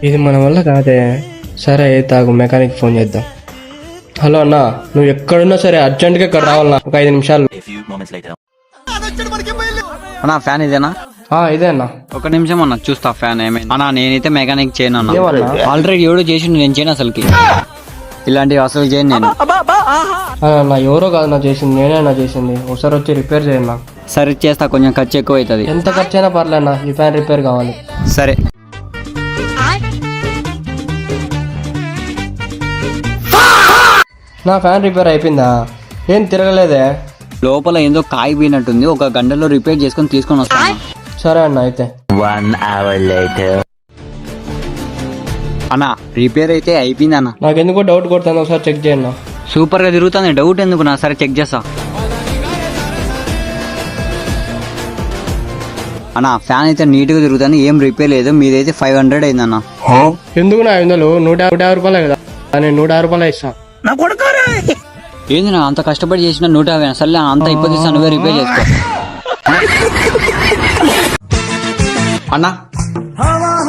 ఇది మన వల్ల కాదే. సరే తాగు, మెకానిక్ ఫోన్ చేద్దాం. హలో అన్నా, నువ్వు ఎక్కడున్నా సరే అర్జెంట్గా ఇక్కడ రావాలన్నా, ఒక 5 నిమిషాలు. అన్నా ఫ్యాన్ ఇదేనా? ఇదే అన్నా. ఒక నిమిషం అన్న చూస్తా ఫ్యాన్ ఏమైంది. అన్నా నేనైతే మెకానిక్ చేయను అన్న. ఆల్రెడీ ఎవడో చేసి నేను చేయను అసలుకి. ఇలాంటివి అసలు చేయను నేను. అన్నా ఎవరో కాదన్నా చేసింది, నేనే చేసింది. ఒకసారి వచ్చి రిపేర్ చేయన్నా. సరే చేస్తా, కొంచెం ఖర్చు ఎక్కువ అవుతుంది. ఎంత ఖర్చు అయినా పర్లేదన్నా, ఈ ఫ్యాన్ రిపేర్ కావాలి. సరే నా ఫ్యాన్ రిపేర్ అయిపోయిందా? ఏం తిరగలేదే. లోపల ఏందో కాయ పోయినట్టుంది, ఒక గంటలో రిపేర్ చేసుకొని తీసుకొని వస్తాను. సరే అన్న అయితే. 1 hour later. అన్నా రిపేర్ అయితే అయిపోయింది అన్న. నాకెందుకో డౌట్ కొడుతుంది, ఒకసారి చెక్ చేయన్నా. సూపర్ గా తిరుగుతుంది, డౌట్ ఎందుకు నా? సరే చెక్ చేస్తా. అన్నా ఫ్యాన్ అయితే నీట్ గా తిరుగుతుంది, ఏం రిపేర్ లేదు. మీదైతే 500 అయిందన్న. ఎందుకు నా 500? 150 రూపాయలే కదా, నేను 150 రూపాయలు ఇస్తా. ఏంది నా అంత కష్టపడి చేసిన 150? సర్లే అంత ఇబ్బంది ఇస్తాను, నువ్వే రిపేర్ చేసుకో. అన్నా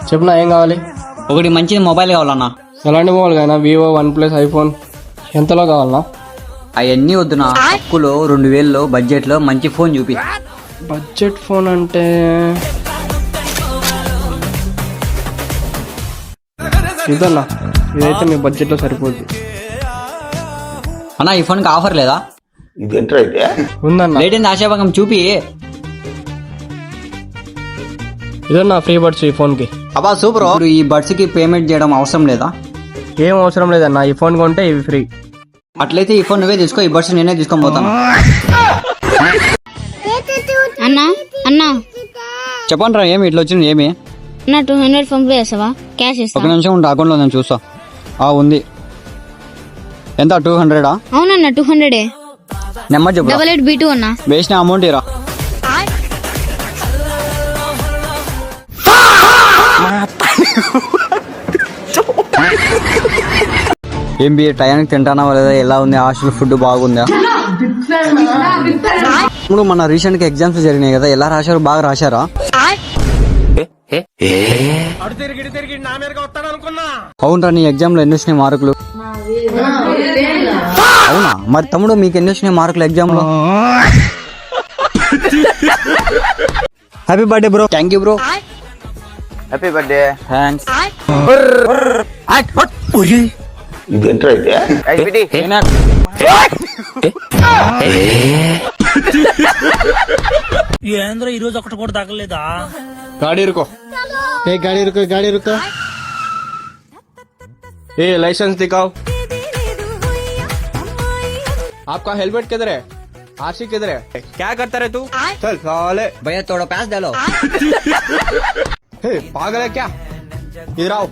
చెప్పునా, ఏం కావాలి? ఒకటి మంచి మొబైల్ కావాలన్నా. ఎలాంటి మొబైల్ కానా? వివో, OnePlus, ఐఫోన్ ఎంతలో కావాలన్నా? అవన్నీ వద్దు నా, తక్కువలో 2000లో బడ్జెట్ లో మంచి ఫోన్ చూపి. బడ్జెట్ ఫోన్ అంటే ఇదన్నా, ఇదైతే మీ బడ్జెట్ లో సరిపోద్ది. అన్నా ఈ ఫోన్ కి ఆఫర్ లేదా? ఉందన్నా. లేట్ అయింది, ఆశాభంగం చూపి. ఇదన్నా ఫ్రీ బడ్స్ ఈ ఫోన్ కి. అబ్బా సూపర్. ఇప్పుడు ఈ బడ్స్ కి పేమెంట్ చేయడం అవసరం లేదా? ఏం అవసరం లేదన్నా, ఈ ఫోన్ కొంటే ఇవి ఫ్రీ. అట్లయితే ఈ ఫోన్ నువ్వే తీసుకో, ఈ బడ్స్ నేనే తీసుకొని పోతాను. అన్నా అన్నా చెప్పండి రా, ఏమి ఇట్లా వచ్చింది? ఏమి అన్నా 200 ఫోన్ పే చేస్తావా? క్యాష్ ఇస్తా. ఒక నిమిషం ఉంటే అకౌంట్ లో నేను చూస్తా. ఉంది. ఎంత? 200? అవునన్నా 200. నెంబర్ చెప్పు. 88B2 అన్నా. వేసిన అమౌంట్ ఇరా. ఏం బి టయానికి తింటానా లేదా? ఎలా ఉంది హాస్టల్ ఫుడ్? బాగుందా? ఇప్పుడు మన రీసెంట్ గా ఎగ్జామ్స్ జరిగినాయి కదా, ఎలా రాశారు? బాగా రాశారా? అవునరా, నీ ఎగ్జామ్ లో ఎన్ని వచ్చినాయి మార్కులు? అవునా? మరి తమ్ముడు మీకు ఎన్ని వచ్చినాయి మార్కులు ఎగ్జామ్ లో? Happy birthday bro. Thank you bro. Happy birthday. Thanks. ఏంద్ర ఈ రోజు ఒకటి కూడా తగలేదా? गाड़ी रुको, गाड़ी रुको, गाड़ी रुको. लाइसेंस दिखाओ. आपका हेलमेट किधर है? आरसी किधर है? क्या करता रहे तू? चल साले. भैया थोड़ा पैस डालो. पागल है क्या? इधर आओ.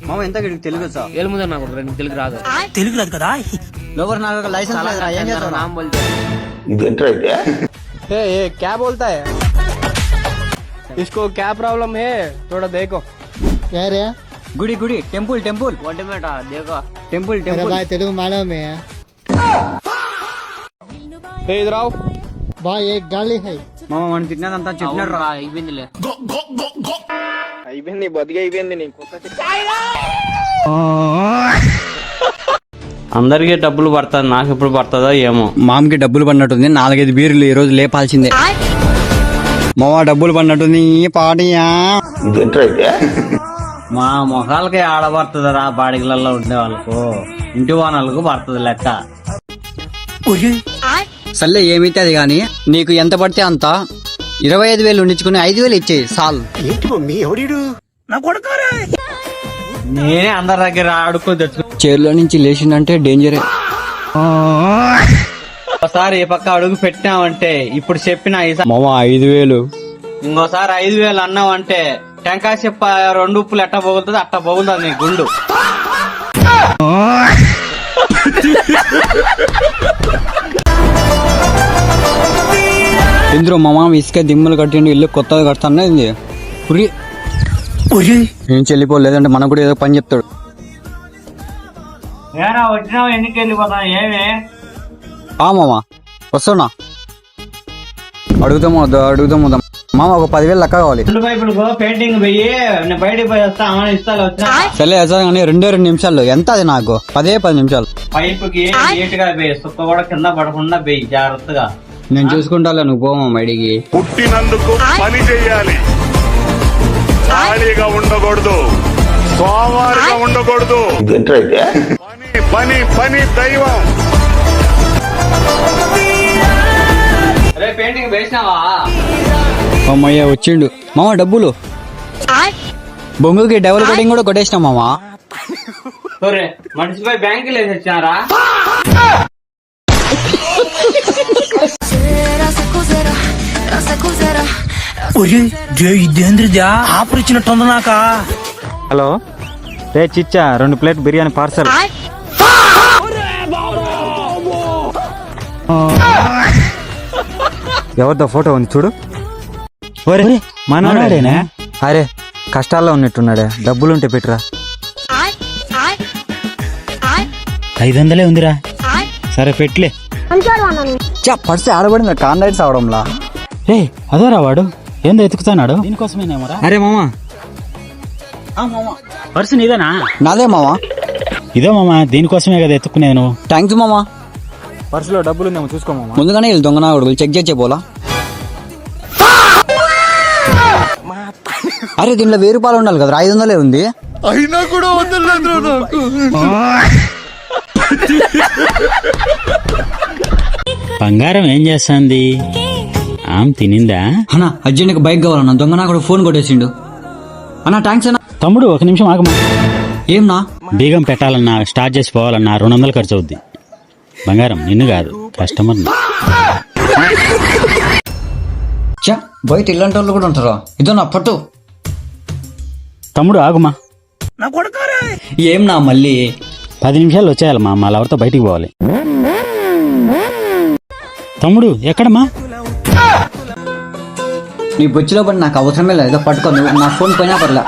మామ ఎంత తెలుగు సార్? ఏలుముదా నాకు నీకు తెలుగు రాదు. తెలుగు రాదు కదా. లోపల నాకు లైసెన్స్ లేదురా, ఏం చేస్తావు? నామ్ బోల్తే. क्या बोलता है? इसको क्या प्रॉब्लम है? थोड़ा देखो. क्या रे? गुड़ी गुड़ी टेम्पल टेम्पल ఒంటి మేట దేకో. Temple temple. भाई तेरे को मालूम है इधर आओ. भाई एक गाली है. మామ మనం తిన్నదంతా చెప్పినాడు రా. అయిపోయిందిలే. అయిపోయింది, బతికి అయిపోయింది నీకు. అందరికి డబ్బులు పడుతుంది, నాకు ఎప్పుడు పడుతుందో ఏమో. మామకి డబ్బులు పడినట్టుంది, 4-5 బీర్లు ఈ రోజు లేపాల్సిందే. మామ డబ్బులు పడినట్టుంది. పాడియా మా మొఖాలకి ఆడబడుతుందిరా, బాడిగలలో ఉండే వాళ్ళకు, ఇంటి వానలకు పడుతుంది లెక్క. సర్లే ఏమైతే అది గాని, నీకు ఎంత పడితే అంత 25,000 ఉండించుకుని 5,000 ఇచ్చేయి చాలు. నేనే అందరి దగ్గర ఆడుకొని తెచ్చుకో. చైర్లో నుంచి లేచిందంటే డేంజరే. ఒకసారి ఈ పక్క అడుగు పెట్టినావంటే, ఇప్పుడు చెప్పిన మామ 5,000. ఇంకోసారి 5,000 అన్నావంటే టెంకాయ చెప్ప 2 ఉప్పులు ఎట్ట పోగుతుంది అట్ట పోగుతుంది నీ గుండు. ఇందులో మామ ఇసుక దిమ్మలు కట్టిండు, ఇల్లు కొత్తగా కడతాను. ఏం చెల్లిపోలేదంటే మనకు కూడా ఏదో పని చెప్తాడు. వచ్చినావు ఎన్నికి వెళ్ళిపోతా ఏమే? మామ వస్తున్నా. అడుగుదాము మామ ఒక 10,000 లెక్క కావాలి. రెండు పైపులకు పెయింటింగ్ పోయి నేను బయటికి పోయి వస్తా అమ్మ ఇస్తాను వచ్చిన సరే సార్ కానీ 2 నిమిషాలు ఎంత అది నాకు 10 నిమిషాలు. పైపుకి నీట్ గా పోయి సుక్క కూడా కింద పడకుండా పోయి జాగ్రత్తగా. నేను చూసుకుంటా, నువ్వు పోమా బయటికి. పుట్టినందుకు పని చెయ్యాలి, ఖాళీగా ఉండకూడదు, సోమవారిగా ఉండకూడదు. పని పని పని దైవం. రే పెయింటింగ్ వేసినావా? అమ్మయ్య వచ్చిండు మామ. డబ్బులు బొంగుకి డబుల్ కటింగ్ కూడా కొట్టేసినా మామ. సరే మనిషిపై బ్యాంకులు వేసి వచ్చినారా? హలో రే చిచ్చా 2 ప్లేట్ బిర్యానీ పార్సల్. ఎవరిదో ఫోటో ఉంది చూడు. మనోడేనా? అరే కష్టాల్లో ఉన్నట్టున్నాడే, డబ్బులుంటే పెట్టురా. 500 ఉందిరా. సరే పెట్లే. పడితే ఆడబడింది కాంట్రాక్ట్స్ అవడంలా. రే అదోరా వాడు ఏందో ఎతుకుతున్నాడు. దీనికోసమేనేమోరా. అరే మామా పర్సు నీదేనా? నాదే మామా. ఇదో మామా, దీనికోసమే కదా ఎత్తుకునేను. థ్యాంక్స్ మామా. పర్సులో డబ్బులు ఉందేమో చూసుకో మామా. ముందుగానే వీళ్ళు దొంగనాడు చెక్ చేసే పోలా. అరే దీంట్లో 1000 రూపాయలు ఉండాలి కదా, 500 ఉంది. అయినా కూడా వదలలేదు నాకు. బంగారం ఏం చేస్తాంది? ఆమె తినిందా? అన్నా అర్జెంట్గా బైక్ కావాలన్నా, దొంగనాడు ఫోన్ కొట్టేసిండు. అన్నా థ్యాంక్స్ అన్నా. తమ్ముడు 1 నిమిషం ఆగమా. ఏమన్నా? బీగం పెట్టాలన్నా, స్టార్ట్ చేసి పోవాలన్నా 200 ఖర్చు అవుద్ది. బంగారం నిన్ను కాదు, కస్టమర్. చా బయట ఇలాంటి వాళ్ళు కూడా ఉంటారా? ఇదో నా పట్టు. తమ్ముడు ఆగుమా. ఏం నా మళ్ళీ 10 నిమిషాలు వచ్చేయాలమ్మా, మా లవర్తో బయటికి పోవాలి. తమ్ముడు ఎక్కడమ్మా? నీ బొచ్చులో పడి నాకు అవసరమే లేదు, పట్టుకో. నా ఫోన్ పోయినా పర్లే.